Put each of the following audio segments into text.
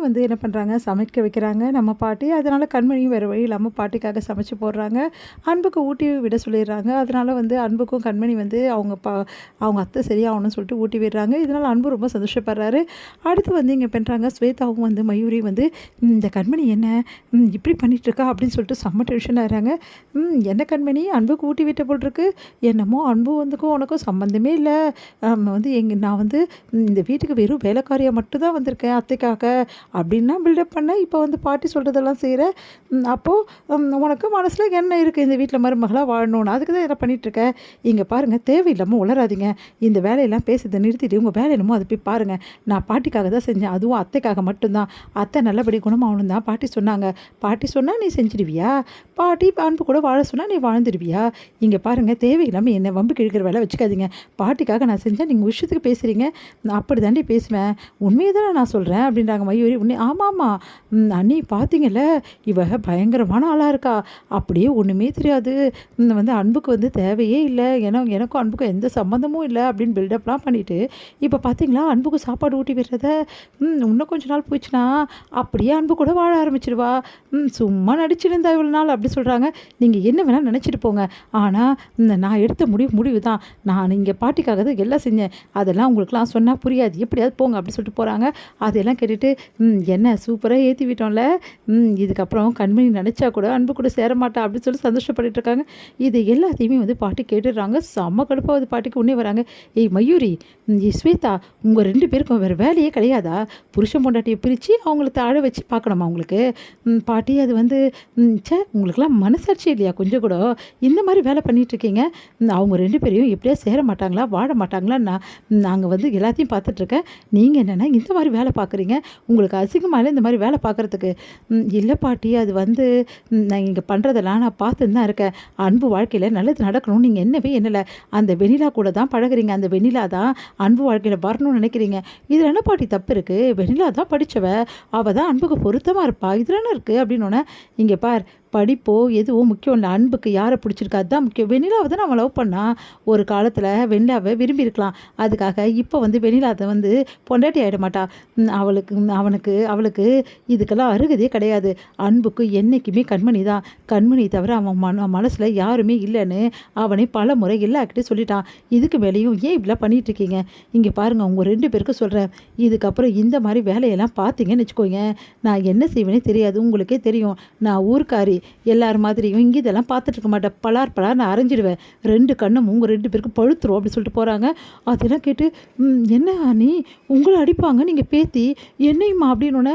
வந்து என்ன பண்ணுறாங்க, சமைக்க வைக்கிறாங்க நம்ம பாட்டி. அதனால் கண்மணியும் வேறு வழி இல்லாமல் பாட்டிக்காக சமைச்சு போடுறாங்க. அன்புக்கு ஊட்டி விட சொல்லிடுறாங்க. அதனால் வந்து அன்புக்கும் கண்மணி வந்து அவங்க அத்தை சரியாகணும்னு சொல்லிட்டு ஊட்டி விடுறாங்க. இதனால் அன்பு ரொம்ப சந்தோஷப்படுறாரு. அடுத்து வந்து இங்கே பண்ணுறாங்க, ஸ்வேதாவும் வந்து மயூரி வந்து இந்த கண்மணி என்ன இப்படி பண்ணிகிட்ருக்கா அப்படின்னு சொல்லிட்டு செம்ம டென்ஷன் ஆகிறாங்க. என்ன கண்மணி அன்புக்கு ஊட்டி விட்ட போல் இருக்கு, என்னமோ அன்பு வந்துக்கும் உனக்கும் சம்மந்தமே இல்லை, வந்து நான் வந்து இந்த வீட்டுக்கு வெறும் வேலைக்காரியாக மட்டும்தான் வந்திருக்கேன் அத்தைக்காக அப்படின்னா பில்டப் பண்ணேன். இப்போ வந்து பாட்டி சொல்கிறதெல்லாம் செய்கிறேன். அப்போது உனக்கு மனசில் என்ன இருக்குது, இந்த வீட்டில் மருமகளாக வாழணும்னு, அதுக்கு தான் என்ன பண்ணிகிட்ருக்கேன். இங்கே பாருங்கள், தேவையில்லாமல் உளராதிங்க. இந்த வேலையெல்லாம் பேசுறதை நிறுத்திட்டு உங்கள் வேலை என்னமோ அதை போய் பாருங்கள். நான் பாட்டிக்காக தான் செஞ்சேன், அதுவும் அத்தைக்காக மட்டும்தான். அத்தை நல்லபடி குணமாகணும் தான் பாட்டி சொன்னாங்க. பாட்டி சொன்னால் நீ செஞ்சிடுவியா? பாட்டி அன்பு கூட வாழ சொன்னால் நீ வாழ்ந்துடுவியா? இங்கே பாருங்கள், தேவையில்லாமல் என்ன வம்பு கிழக்கிற வேலை வச்சுக்காதீங்க. பாட்டிக்காக நான் செஞ்சேன், நீங்கள் விஷயத்துக்கு பேசுகிறீங்க, நான் அப்படி தாண்டி பேசுவேன், உண்மையை தானே நான் சொல்கிறேன் அப்படின்றாங்க மயூரி. உடனே ஆமாம்மா அண்ணி பார்த்தீங்கல்ல, இவ பயங்கரமான ஆளாக இருக்கா, அப்படியே ஒன்றுமே தெரியாது, வந்து அன்புக்கு வந்து தேவையே இல்லை, எனக்கும் அன்புக்கும் எந்த சம்மந்தமும் இல்லை அப்படின்னு பில்டப்லாம் பண்ணிவிட்டு இப்போ பார்த்தீங்களா அன்புக்கு சாப்பாடு ஊட்டி விடுறத, இன்னும் கொஞ்ச நாள் போயிடுச்சுன்னா அப்படியே அன்பு கூட வாழ ஆரம்பிச்சிடுவா, சும்மா நடிச்சிருந்தா இவ்வளோ நாள் அப்படி சொல்கிறாங்க. நீங்கள் என்ன வேணால் நினச்சிட்டு போங்க, ஆனால் நான் எடுத்த முடிவு தான், நான் இங்கே பாட்டிக்காக தான் எல்லாம் செஞ்சேன், அதெல்லாம் உங்களுக்குலாம் சொன்னால் புரியாது, எப்படியாவது போங்க அப்படி சொல்லிட்டு போகிறாங்க. அதெல்லாம் கேட்டுட்டு என்ன சூப்பராக ஏற்றி விட்டோம்ல, இதுக்கப்புறம் கண்மணி நினச்சா கூட அன்பு கூட சேர மாட்டா அப்படின்னு சொல்லி சந்தோஷப்பட்டு இருக்காங்க. இது எல்லாத்தையுமே வந்து பாட்டி கேட்டுடுறாங்க. செம்ம கடுப்பாவது பாட்டிக்கு. உடனே வராங்க, ஏய் மயூரி, ஸ்வேதா, உங்கள் 2 பேருக்கும் வேறு வேலையே கிடையாதா? புருஷன் பொண்டாட்டியை பிரித்து அவங்கள தாழ வச்சு பார்க்கணுமா உங்களுக்கு? பாட்டி அது வந்து உங்களுக்குலாம் மனசாட்சி இல்லையா கொஞ்சம் கூட? இந்த மாதிரி வேலை பண்ணிகிட்ருக்கீங்க. அவங்க 2 பேரையும் எப்படியா சேர மாட்டாங்களா, வாழ மாட்டாங்களா? நாங்கள் வந்து எல்லாத்தையும் பார்த்துட்ருக்கேன், நீங்கள் என்னென்னா இந்த மாதிரி வேலை பார்க்குறீங்க, உங்களுக்கு அசிங்கமாக இந்த மாதிரி வேலை பார்க்குறதுக்கு? இல்லை பாட்டி, அது வந்து நான் இங்கே பண்ணுறதெல்லாம் நான் பார்த்துன்னு தான் இருக்கேன், அன்பு வாழ்க்கையில் நல்லது நடக்கணும், நீங்கள் என்னவே என்னலை அந்த வெண்ணிலா கூட தான் பழகுறீங்க, அந்த வெண்ணிலா தான் அன்பு வாழ்க்கையில் வரணும்னு நினைக்கிறீங்க, இதில் என்ன பாட்டி தப்பு இருக்குது? வெண்ணிலா தான் படித்தவ, அவள் தான் அன்புக்கு பொருத்தமாக இருப்பா, இதில் என்ன இருக்குது அப்படின்னோடனே, இங்கே பார், படிப்போ எதுவும் முக்கியம் இல்லை, அன்புக்கு யாரை பிடிச்சிருக்கா அதுதான் முக்கியம். வெண்ணிலாவை தான் அவன் லவ் பண்ணால் ஒரு காலத்தில் வெண்ணிலாவை விரும்பியிருக்கலாம், அதுக்காக இப்போ வந்து வெண்ணிலாவை வந்து பொண்டாட்டி ஆகிட மாட்டா, அவளுக்கு இதுக்கெல்லாம் அருகதே கிடையாது. அன்புக்கு என்றைக்குமே கண்மணி தான், கண்மணி தவிர அவன் மனசில் யாருமே இல்லைன்னு அவனை பல முறை எல்லாக்கிட்டே சொல்லிட்டான். இதுக்கு மேலேயும் ஏன் இப்படிலாம் பண்ணிகிட்ருக்கீங்க? இங்கே பாருங்கள், உங்கள் 2 பேருக்கும் சொல்கிறேன், இதுக்கப்புறம் இந்த மாதிரி வேலையெல்லாம் பார்த்தீங்கன்னு வச்சுக்கோங்க, நான் என்ன செய்வேனே தெரியாது. உங்களுக்கே தெரியும், நான் ஊர்க்காரி, எல்லார் மாதிரியும் இங்கே இதெல்லாம் பார்த்துட்டு இருக்க மாட்டேன், பலார் நான் அரைஞ்சிடுவேன், 2 கண்ணும் உங்கள் 2 பேருக்கு பழுத்துரும் அப்படி சொல்லிட்டு போகிறாங்க. அதெல்லாம் கேட்டு என்ன நீ உங்களை அடிப்பாங்க, நீங்கள் பேத்தி என்னையுமா அப்படின்னோடனே,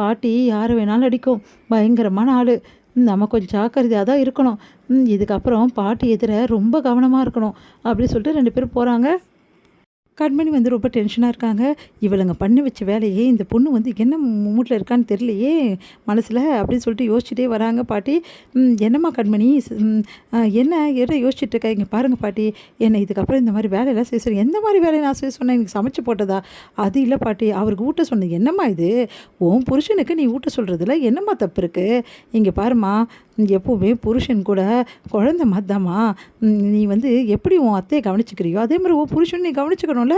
பாட்டி யாரை வேணாலும் அடிக்கும், பயங்கரமான ஆள், நம்ம கொஞ்சம் ஜாக்கிரதையாக தான் இருக்கணும், இதுக்கப்புறம் பாட்டி எதிர ரொம்ப கவனமாக இருக்கணும் அப்படி சொல்லிட்டு 2 பேரும் போகிறாங்க. கண்மணி வந்து ரொம்ப டென்ஷனாக இருக்காங்க. இவளுங்க பண்ணி வச்ச வேலையே இந்த பொண்ணு வந்து என்ன மூட்டில் இருக்கான்னு தெரியலையே மனசில் அப்படின்னு சொல்லிட்டு யோசிச்சுட்டே வராங்க பாட்டி. என்னம்மா கண்மணி, என்ன யோசிச்சுட்டு இருக்கா? இங்கே பாருங்கள் பாட்டி, என்னை இதுக்கப்புறம் இந்த மாதிரி வேலையெல்லாம் செய்ய சொன்னேன். எந்த மாதிரி வேலையை நான் செய்ய சொன்னேன்? எனக்கு சமைச்சு போட்டதா? அது இல்லை பாட்டி, அவருக்கு ஊட்ட சொன்னேன். என்னம்மா இது, உன் புருஷனுக்கு நீ ஊட்ட சொல்கிறதுல என்னம்மா தப்பு இருக்குது? இங்கே பாருமா, எப்போவுமே புருஷன் கூட குழந்த மாதிரிதாம்மா, நீ வந்து எப்படி உன் அத்தையை கவனிச்சுக்கிறியோ அதே மாதிரி உன் புருஷன் நீ கவனிச்சுக்கணும்ல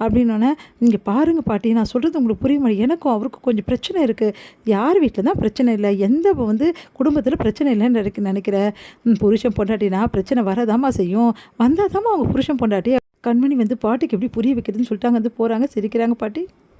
அப்படின்னோடனே, இங்கே பாருங்கள் பாட்டி, நான் சொல்கிறது உங்களுக்கு புரிய முடியும், எனக்கும் அவருக்கும் கொஞ்சம் பிரச்சனை இருக்குது. யார் வீட்டில் தான் பிரச்சனை இல்லை, எந்த வந்து குடும்பத்தில் பிரச்சனை இல்லைன்னு நினைக்கிற? புருஷன் பொண்டாட்டினா பிரச்சனை வரதாம்மா செய்யும், வந்தால் தாம்மா அவங்க புருஷன் பொண்டாட்டி. கண்மணி வந்து பாட்டிக்கு எப்படி புரிய வைக்கிறதுன்னு சொல்லிட்டு அங்கே வந்து போகிறாங்க. சிரிக்கிறாங்க பாட்டி.